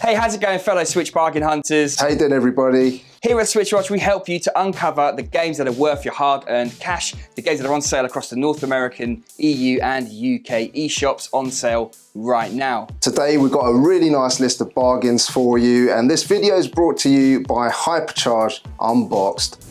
Hey, how's it going, fellow Switch bargain hunters? How you doing, everybody? Here at SwitchWatch, we help you to uncover the games that are worth your hard-earned cash, the games that are on sale across the North American, EU and UK eShops on sale right now. Today, we've got a really nice list of bargains for you, and this video is brought to you by Hypercharge Unboxed.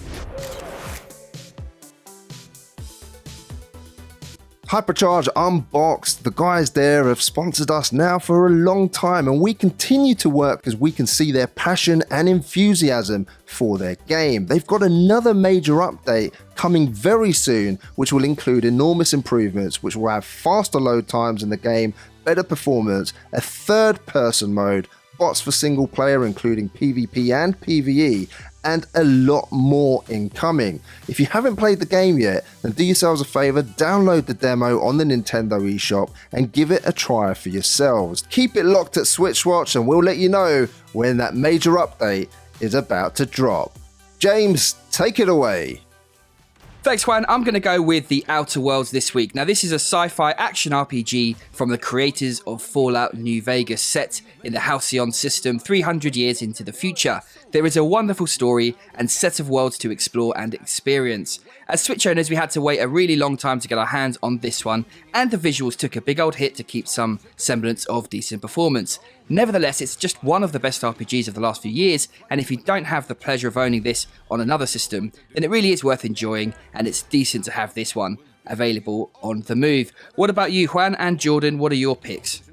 Hypercharge Unboxed, the guys there have sponsored us now for a long time, and we continue to work because we can see their passion and enthusiasm for their game. They've got another major update coming very soon, which will include enormous improvements, which will have faster load times in the game, better performance, a third-person mode, bots for single player including PvP and PvE, and a lot more incoming. If you haven't played the game yet, then do yourselves a favor, download the demo on the Nintendo eShop and give it a try for yourselves. Keep it locked at SwitchWatch and we'll let you know when that major update is about to drop. James, take it away. Thanks, Juan. I'm going to go with The Outer Worlds this week. Now, this is a sci-fi action RPG from the creators of Fallout New Vegas, set in the Halcyon system 300 years into the future. There is a wonderful story and set of worlds to explore and experience. As Switch owners, we had to wait a really long time to get our hands on this one, and the visuals took a big old hit to keep some semblance of decent performance. Nevertheless, it's just one of the best RPGs of the last few years, and if you don't have the pleasure of owning this on another system, then it really is worth enjoying, and it's decent to have this one available on the move. What about you, Juan and Jordan? What are your picks?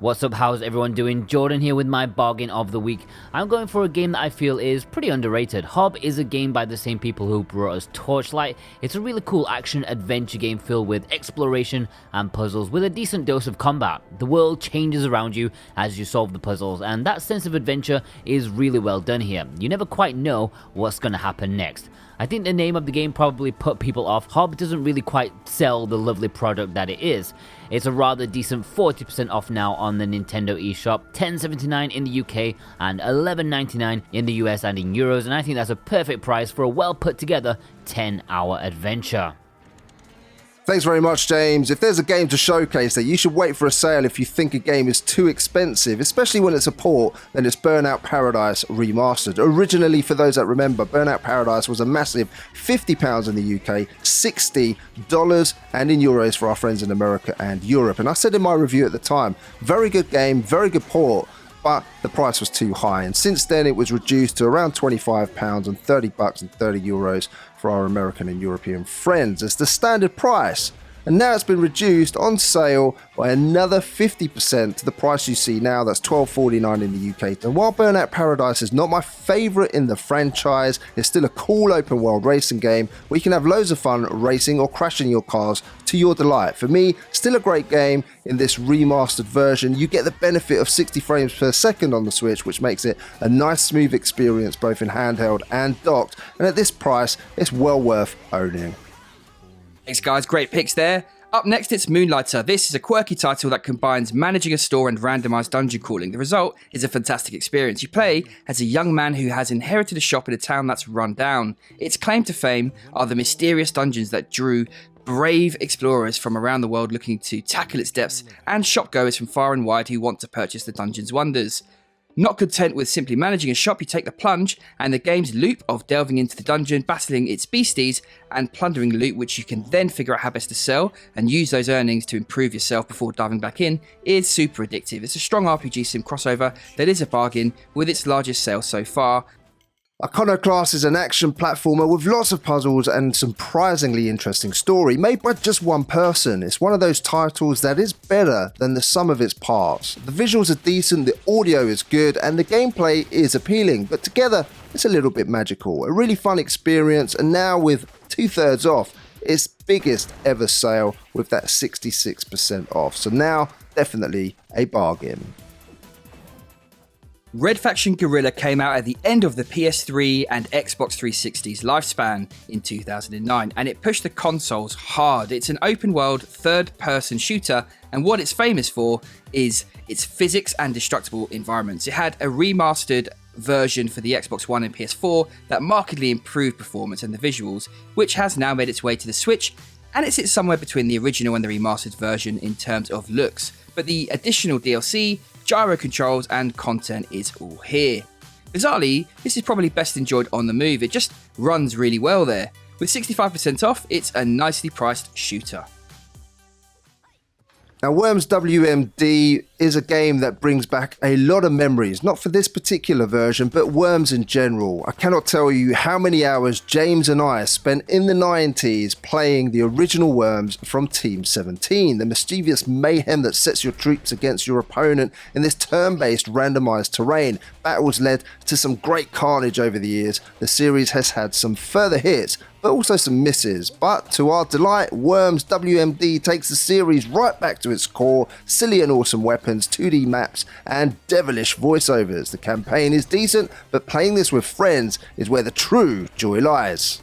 What's up, how's everyone doing? Jordan here with my bargain of the week. I'm going for a game that I feel is pretty underrated. Hob is a game by the same people who brought us Torchlight. It's a really cool action-adventure game filled with exploration and puzzles with a decent dose of combat. The world changes around you as you solve the puzzles, and that sense of adventure is really well done here. You never quite know what's going to happen next. I think the name of the game probably put people off. Hob doesn't really quite sell the lovely product that it is. It's a rather decent 40% off now on the Nintendo eShop, $10.79 in the UK and $11.99 in the US and in euros, and I think that's a perfect price for a well put together 10-hour adventure. Thanks very much, James. If there's a game to showcase that you should wait for a sale if you think a game is too expensive, especially when it's a port, then it's Burnout Paradise Remastered. Originally, for those that remember, Burnout Paradise was a massive £50 in the UK, $60 and in euros for our friends in America and Europe. And I said in my review at the time, very good game, very good port, but the price was too high, and since then it was reduced to around £25 and $30 and 30 euros for our American and European friends as the standard price. And now it's been reduced on sale by another 50% to the price you see now, that's $12.49 in the UK. And while Burnout Paradise is not my favourite in the franchise, it's still a cool open world racing game where you can have loads of fun racing or crashing your cars to your delight. For me, still a great game in this remastered version. You get the benefit of 60 frames per second on the Switch, which makes it a nice smooth experience both in handheld and docked. And at this price, it's well worth owning. Thanks, guys. Great picks there. Up next, it's Moonlighter. This is a quirky title that combines managing a store and randomized dungeon crawling. The result is a fantastic experience. You play as a young man who has inherited a shop in a town that's run down. Its claim to fame are the mysterious dungeons that drew brave explorers from around the world looking to tackle its depths, and shopgoers from far and wide who want to purchase the dungeon's wonders. Not content with simply managing a shop, you take the plunge and the game's loop of delving into the dungeon, battling its beasties and plundering loot, which you can then figure out how best to sell and use those earnings to improve yourself before diving back in, is super addictive. It's a strong RPG sim crossover that is a bargain with its largest sale so far. Iconoclasts is an action platformer with lots of puzzles and surprisingly interesting story, made by just one person. It's one of those titles that is better than the sum of its parts. The visuals are decent, the audio is good, and the gameplay is appealing, but together it's a little bit magical. A really fun experience, and now with 2/3 off, its biggest ever sale with that 66% off. So now, definitely a bargain. Faction Geurilla came out at the end of the PS3 and Xbox 360's lifespan in 2009, and it pushed the consoles hard. It's an open-world, third-person shooter, and what it's famous for is its physics and destructible environments. It had a remastered version for the Xbox One and PS4 that markedly improved performance and the visuals, which has now made its way to the Switch, and it sits somewhere between the original and the remastered version in terms of looks. But the additional DLC gyro controls and content is all here. Bizarrely, this is probably best enjoyed on the move, it just runs really well there. With 65% off, it's a nicely priced shooter. Now, Worms W.M.D. is a game that brings back a lot of memories, not for this particular version, but Worms in general. I cannot tell you how many hours James and I spent in the 90s playing the original Worms from Team 17, the mischievous mayhem that sets your troops against your opponent in this turn-based randomized terrain. Battles led to some great carnage over the years. The series has had some further hits, but also some misses. But to our delight, Worms W.M.D. takes the series right back to its core, silly and awesome weapons, 2D maps, and devilish voiceovers. The campaign is decent, but playing this with friends is where the true joy lies.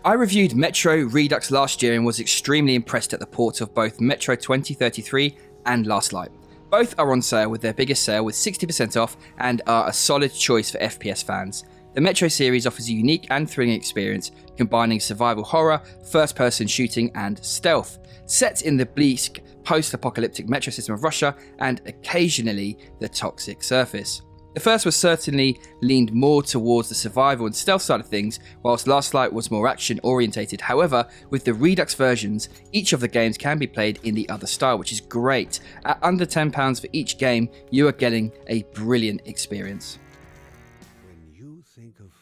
I reviewed Metro Redux last year and was extremely impressed at the ports of both Metro 2033 and Last Light. Both are on sale with their biggest sale with 60% off and are a solid choice for FPS fans. The Metro series offers a unique and thrilling experience, combining survival horror, first-person shooting, and stealth. Set in the bleak, post-apocalyptic metro system of Russia, and occasionally the toxic surface. The first was certainly leaned more towards the survival and stealth side of things, whilst Last Light was more action-orientated. However, with the Redux versions, each of the games can be played in the other style, which is great. At under £10 for each game, you are getting a brilliant experience.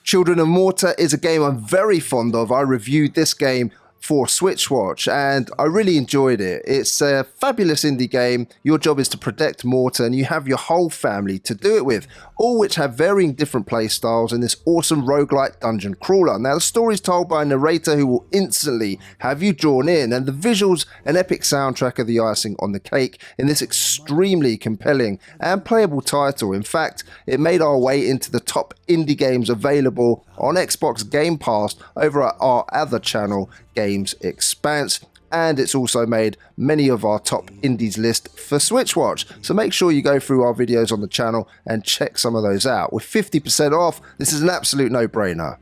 Children of Morta is a game I'm very fond of. I reviewed this game for SwitchWatch and I really enjoyed it. It's a fabulous indie game. Your job is to protect Morta and you have your whole family to do it with, all which have varying different play styles in this awesome roguelike dungeon crawler. Now the story is told by a narrator who will instantly have you drawn in, and the visuals and epic soundtrack are the icing on the cake in this extremely compelling and playable title. In fact, it made our way into the top indie games available on Xbox Game Pass over at our other channel, GamesXpanse, and it's also made many of our top indies list for SwitchWatch, so make sure you go through our videos on the channel and check some of those out. With 50% off, this is an absolute no-brainer.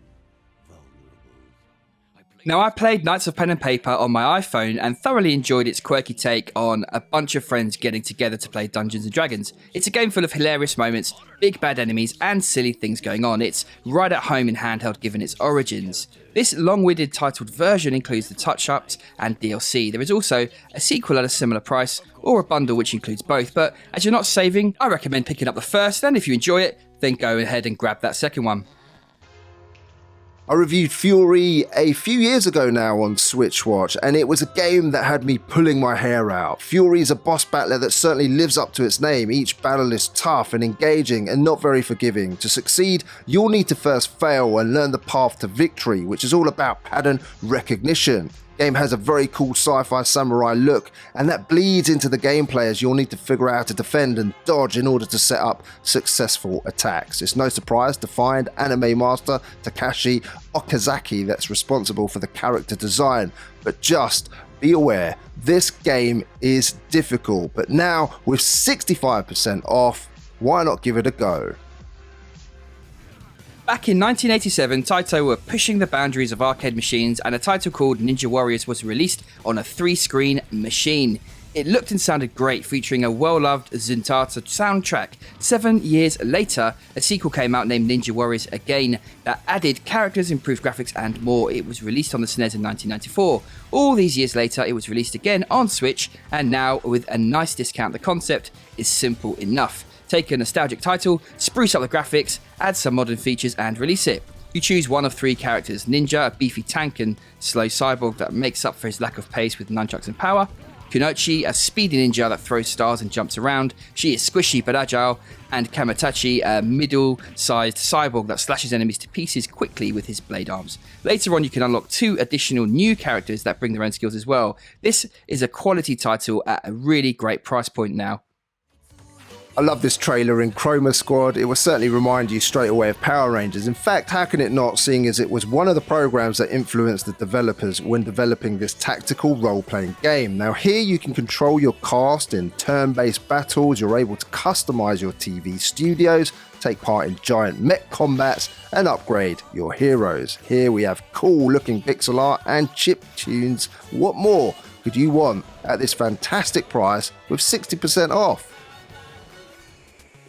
Now, I played Knights of Pen and Paper on my iPhone and thoroughly enjoyed its quirky take on a bunch of friends getting together to play Dungeons & Dragons. It's a game full of hilarious moments, big bad enemies, and silly things going on. It's right at home in handheld given its origins. This long-winded titled version includes the touch-ups and DLC. There is also a sequel at a similar price, or a bundle which includes both, but as you're not saving, I recommend picking up the first, and if you enjoy it, then go ahead and grab that second one. I reviewed Furi a few years ago now on SwitchWatch, and it was a game that had me pulling my hair out. Furi is a boss battler that certainly lives up to its name. Each battle is tough and engaging and not very forgiving. To succeed, you'll need to first fail and learn the path to victory, which is all about pattern recognition. The game has a very cool sci-fi samurai look, and that bleeds into the gameplay as you'll need to figure out how to defend and dodge in order to set up successful attacks. It's no surprise to find anime master Takashi Okazaki that's responsible for the character design, but just be aware, this game is difficult, but now with 65% off, why not give it a go? Back in 1987, Taito were pushing the boundaries of arcade machines, and a title called Ninja Warriors was released on a 3-screen machine. It looked and sounded great, featuring a well-loved Zuntata soundtrack. 7 years later, a sequel came out named Ninja Warriors Again that added characters, improved graphics, and more. It was released on the SNES in 1994. All these years later, it was released again on Switch, and now with a nice discount. The concept is simple enough. Take a nostalgic title, spruce up the graphics, add some modern features, and release it. You choose one of 3 characters: Ninja, a beefy tank and slow cyborg that makes up for his lack of pace with nunchucks and power; Kunoichi, a speedy ninja that throws stars and jumps around. She is squishy but agile; and Kamatachi, a middle-sized cyborg that slashes enemies to pieces quickly with his blade arms. Later on, you can unlock 2 additional new characters that bring their own skills as well. This is a quality title at a really great price point now. I love this trailer in Chroma Squad. It will certainly remind you straight away of Power Rangers. In fact, how can it not, seeing as it was one of the programs that influenced the developers when developing this tactical role-playing game. Now here you can control your cast in turn-based battles, you're able to customize your TV studios, take part in giant mech combats, and upgrade your heroes. Here we have cool looking pixel art and chip tunes. What more? could you want at this fantastic price with 60% off?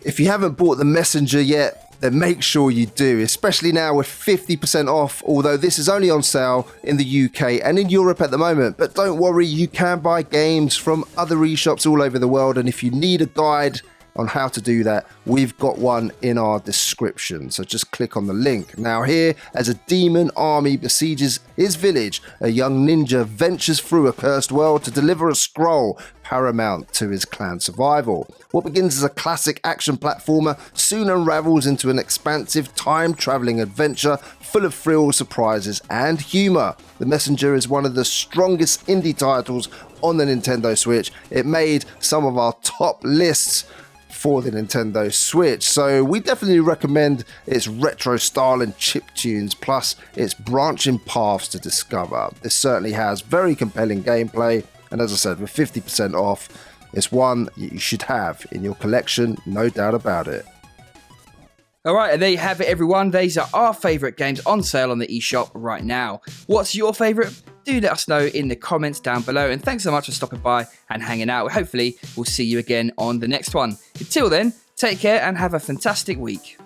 If you haven't bought the Messenger yet, then make sure you do, especially now with 50% off, although this is only on sale in the UK and in Europe at the moment. But don't worry, you can buy games from other eShops all over the world, and if you need a guide on how to do that, we've got one in our description, so just click on the link. Now here, as a demon army besieges his village, a young ninja ventures through a cursed world to deliver a scroll paramount to his clan's survival. What begins as a classic action platformer soon unravels into an expansive time-traveling adventure full of thrills, surprises, and humour. The Messenger is one of the strongest indie titles on the Nintendo Switch. It made some of our top lists for the Nintendo Switch, so we definitely recommend its retro style and chiptunes, plus its branching paths to discover. This certainly has very compelling gameplay, and as I said, with 50% off, it's one you should have in your collection, no doubt about it. All right, and there you have it, everyone. These are our favourite games on sale on the eShop right now. What's your favourite? Do let us know in the comments down below. And thanks so much for stopping by and hanging out. Hopefully, we'll see you again on the next one. Until then, take care and have a fantastic week.